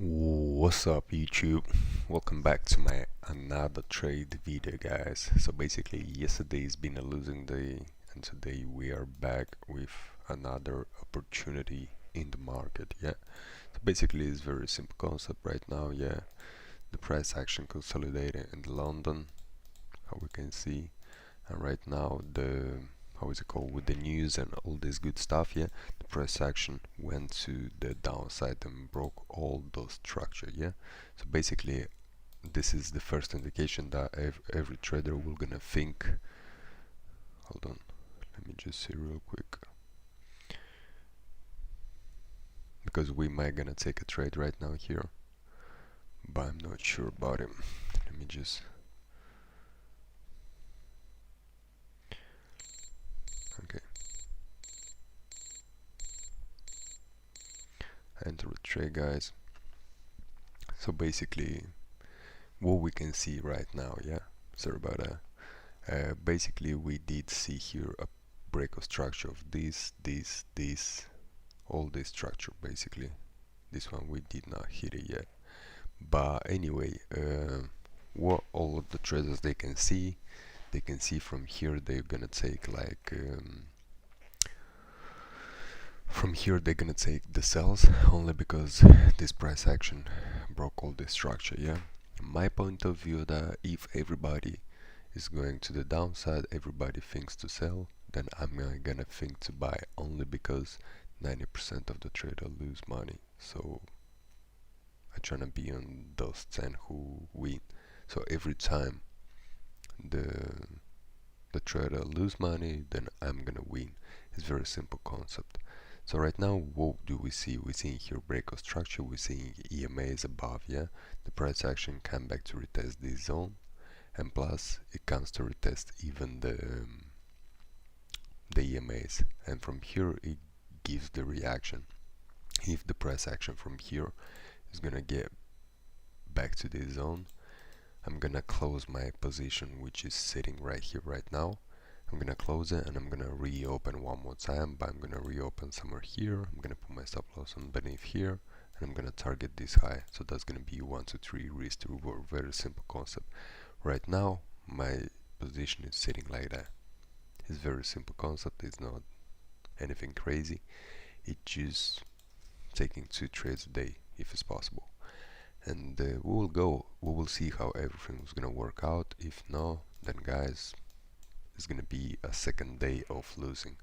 What's up YouTube? Welcome back to my another trade video, guys. So basically yesterday's been a losing day and today we are back with another opportunity in the market. So basically it's very simple concept right now. The price action consolidated in London, how we can see, and right now the how is it called, with the news and all this good stuff, the price action went to the downside and broke all those structure. So basically this is the first indication that every trader will gonna think, hold on, let me just see real quick, because we might gonna take a trade right now here, but I'm not sure about him. Let me just okay, enter a trade, guys. So basically what we can see right now, sorry about that. Basically we did see here a break of structure of this, all this structure. Basically this one we did not hit it yet, but anyway, what all of the traders they can see from here, they're gonna take like from here they're gonna take the sells only because this price action broke all this structure. My point of view, that if everybody is going to the downside, everybody thinks to sell, then I'm gonna think to buy, only because 90% of the trader lose money. So I try to be on those 10 who win. So every time the trader lose money, then I'm gonna win. It's very simple concept. So right now what do we see? We're seeing here break of structure, we're seeing EMAs above, the price action come back to retest this zone, and plus it comes to retest even the EMAs, and from here it gives the reaction. If the price action from here is gonna get back to this zone, I'm gonna close my position, which is sitting right here right now. I'm gonna close it and I'm gonna reopen one more time, but I'm gonna reopen somewhere here. I'm gonna put my stop loss on beneath here and I'm gonna target this high. So that's gonna be 1 to 3 risk to reward. Very simple concept. Right now my position is sitting like that. It's very simple concept. It's not anything crazy. It's just taking 2 trades a day if it's possible. And we will see how everything is gonna work out. If no, then guys, it's gonna be a second day of losing.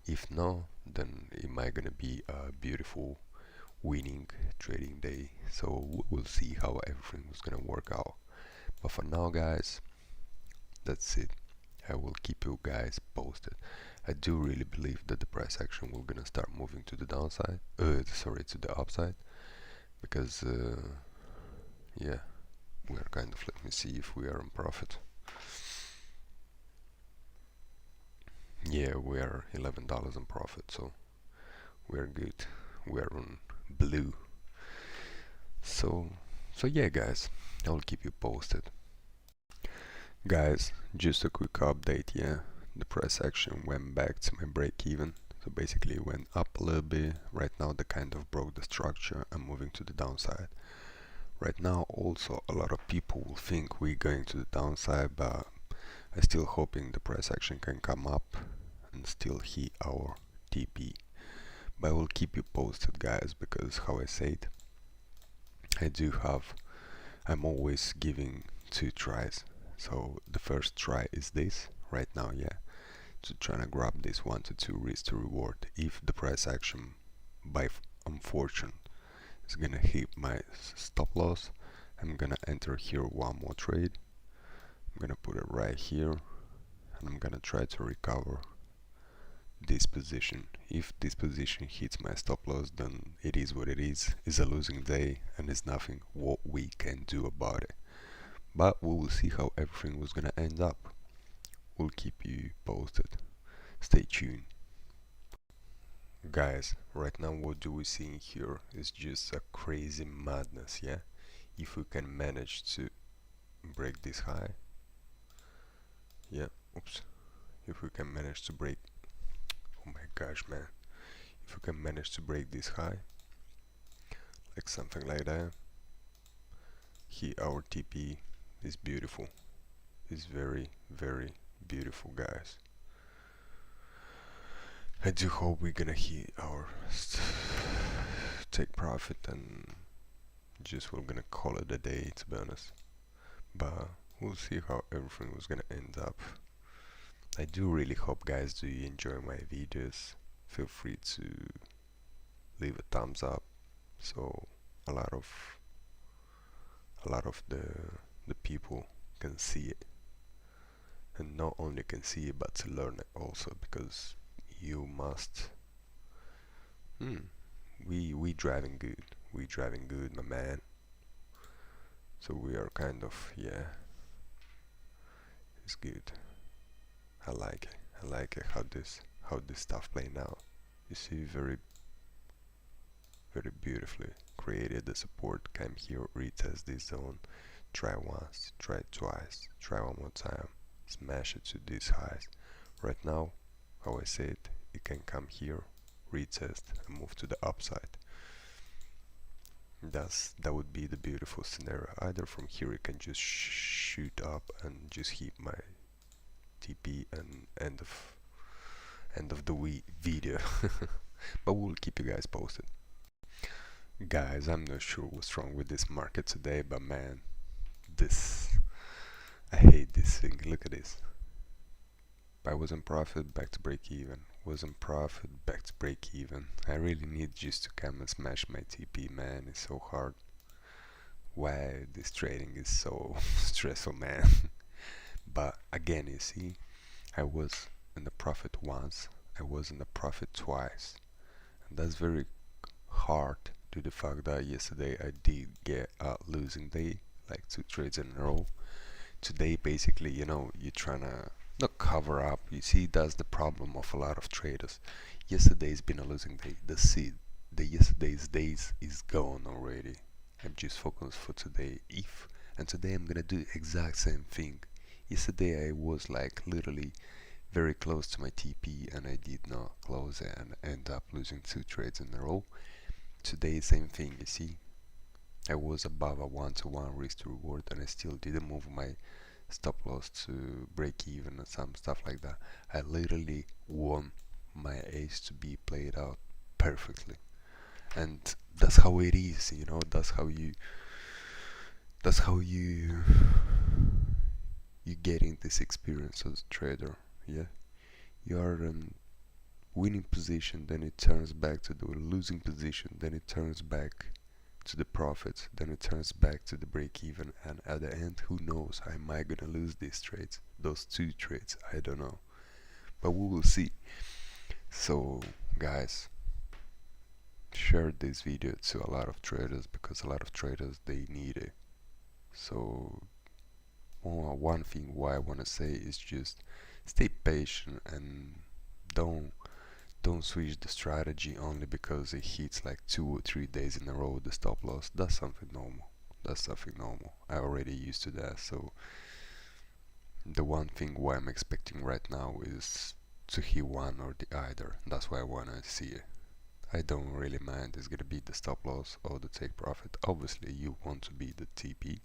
If no, then it might gonna be a beautiful winning trading day. So we'll see how everything is gonna work out. But for now, guys, that's it. I will keep you guys posted. I do really believe that the price action will gonna start moving to the downside, sorry, to the upside, because yeah, we are kind of, let me see if we are in profit. Yeah, we are $11 in profit, so we are good. We are on blue. So yeah, guys, I will keep you posted. Guys, just a quick update. The price action went back to my break even. So basically it went up a little bit. Right now they kind of broke the structure and moving to the downside. Right now also a lot of people will think we're going to the downside, but I'm still hoping the price action can come up and still hit our TP. But I will keep you posted, guys, because how I said, I'm always giving 2 tries. So the first try is this right now, to try to grab this 1 to 2 risk to reward. If the price action by unfortunate is gonna hit my stop loss, I'm gonna enter here one more trade. I'm gonna put it right here and I'm gonna try to recover this position. If this position hits my stop loss, then it is what it is. It's a losing day and there's nothing what we can do about it. But we will see how everything was gonna end up. We'll keep you posted. Stay tuned. Guys, right now what do we see in here is just a crazy madness, If we can manage to break this high, if we can manage to break, oh my gosh, man, if we can manage to break this high, like something like that, our TP is beautiful. It's very, very beautiful, guys. I do hope we're gonna hit our take profit, and just we're gonna call it a day, to be honest. But we'll see how everything was gonna end up. I do really hope, guys, do you enjoy my videos. Feel free to leave a thumbs up, so a lot of the people can see it, and not only can see it but to learn it also, because you must. We driving good. We driving good, my man. So we are kind of, yeah, it's good. I like it. I like it how this stuff playing out. You see, very beautifully created. The support came here, retest this zone, try once, try twice, try one more time, smash it to these highs. Right now, how I said, it can come here, retest, and move to the upside. That would be the beautiful scenario. Either from here it can just shoot up and just hit my TP, and end of the video. But we'll keep you guys posted. Guys, I'm not sure what's wrong with this market today, but man, I hate this thing. Look at this. I was in profit, back to break even. Was in profit, back to break even. I really need just to come and smash my TP, man. It's so hard. Why this trading is so stressful, man. But again, you see, I was in the profit once, I was in the profit twice, and that's very hard to the fact that yesterday I did get a losing day, like 2 trades in a row. Today, basically, you know, you're trying to not cover up. You see, that's the problem of a lot of traders. Yesterday's been a losing day. The yesterday's days is gone already. I'm just focused for today. And today I'm gonna do exact same thing. Yesterday I was like literally very close to my TP, and I did not close it and end up losing 2 trades in a row. Today, same thing. You see, I was above a 1-to-1 risk to reward, and I still didn't move my stop loss to break even and some stuff like that. I literally want my ace to be played out perfectly, and that's how it is, you know. That's how you getting this experience as a trader. Yeah, you are in winning position, then it turns back to the losing position, then it turns back to the profits, then it turns back to the break even, and at the end, who knows, I might gonna lose these trades, those 2 trades, I don't know, but we will see. So guys, share this video to a lot of traders, because a lot of traders, they need it. So one thing why I want to say is just stay patient, and don't switch the strategy only because it hits like 2 or 3 days in a row the stop loss. That's something normal. That's something normal. I already used to that. So the one thing why I'm expecting right now is to hit one or the other. That's why I wanna see it. I don't really mind. It's gonna be the stop loss or the take profit. Obviously you want to be the TP,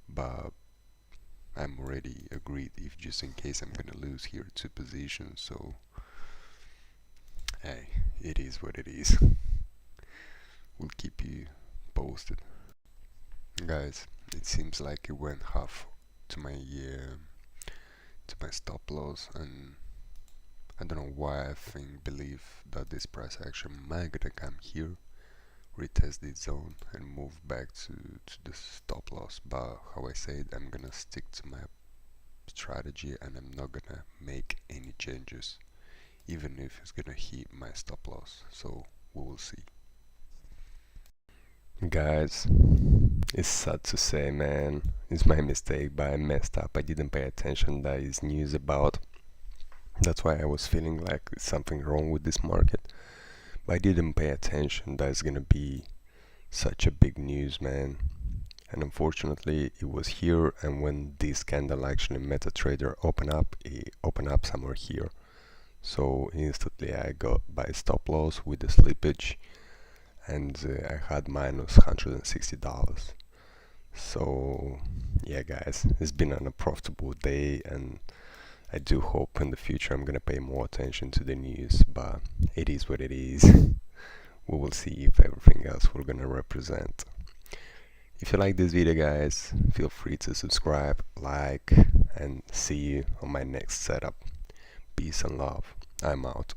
but I'm already agreed if just in case I'm gonna lose here 2 positions. So hey, it is what it is. We'll keep you posted. Guys, it seems like it went half to my stop loss, and I don't know why I believe that this price action might gonna come here, retest this zone, and move back to the stop loss. But how I said, I'm gonna stick to my strategy, and I'm not gonna make any changes, even if it's gonna hit my stop loss. So we will see. Guys, it's sad to say, man, it's my mistake, but I messed up. I didn't pay attention that is news about. That's why I was feeling like there's something wrong with this market, but I didn't pay attention that it's gonna be such a big news, man. And unfortunately it was here, and when this candle actually MetaTrader opened up, it opened up somewhere here. So instantly I got by stop loss with the slippage, and I had minus $160. So yeah guys, it's been an unprofitable day, and I do hope in the future I'm gonna pay more attention to the news, but it is what it is. We will see if everything else we're gonna represent. If you like this video guys, feel free to subscribe, like, and see you on my next setup. Peace and love. I'm out.